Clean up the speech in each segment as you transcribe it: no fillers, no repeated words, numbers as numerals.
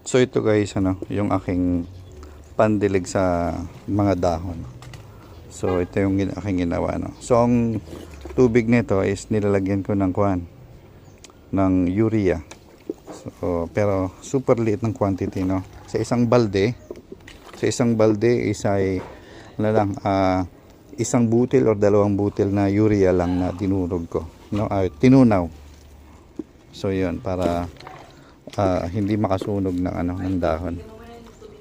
So ito guys, yung aking pandilig sa mga dahon. So ito yung aking ginawa, no. So ang tubig nito is nilalagyan ko ng ng urea. So pero super liit ng quantity, no. Sa isang balde is ay isang butil or dalawang butil na urea lang na dinurog ko, no, tinunaw. So yun, para hindi makasunog ng ng dahon.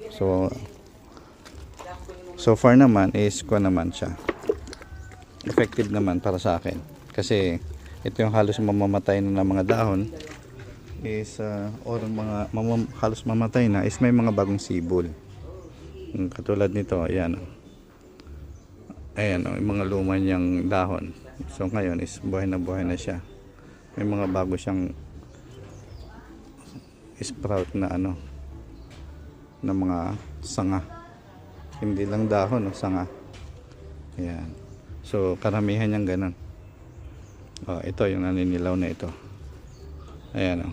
So far naman is naman siya effective naman para sa akin, kasi ito yung halos mamamatay na ng mga dahon is or mga halos mamatay na is may mga bagong sibol. Katulad nito, ayan yung mga luma niyang dahon. So ngayon is buhay na siya, may mga bago siyang sprout na na mga sanga, hindi lang dahon, sanga. Ayan. So karamihan niyang ganun. Ito yung naninilaw na ito. Ayan.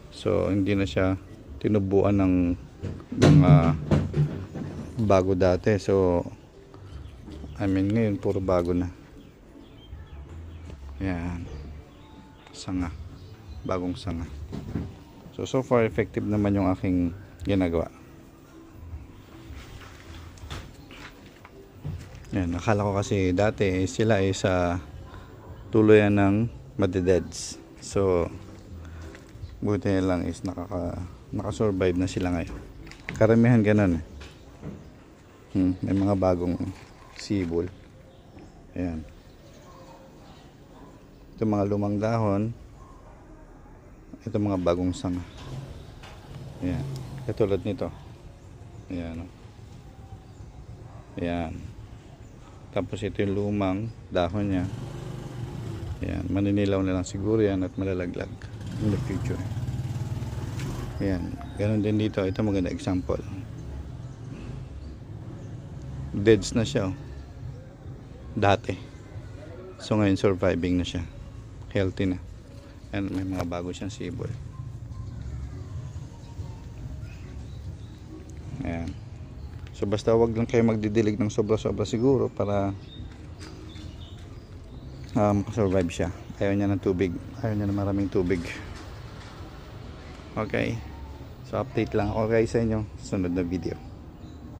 So hindi na siya tinubuan ng mga bago dati. So ngayon puro bago na. Ayan. Sanga. Bagong sanga. So far effective naman yung aking ginagawa. Yan, akala ko kasi dati sila ay sa tuluyan ng madededs. So buti lang is nakasurvive na sila ngayon. Karamihan ganun. May mga bagong sibol. Ayan. Ito mga lumang dahon. Ito mga bagong sanga. Ayan. Katulad nito. Ayan. Ayan. Tapos ito yung lumang dahon niya. Ayan. Maninilaw na lang siguro yan at malalaglag in the future. Ayan. Ganon din dito. Ito maganda example. Deads na siya. Dati. So ngayon surviving na siya. Healthy na. And may mga bago siyang sibol. Ayan. So basta wag lang kayo magdidilig ng sobra-sobra siguro para makasurvive siya. Ayaw niya ng tubig. Ayaw niya ng maraming tubig. Okay. So update lang ako guys sa inyo. Sunod na video.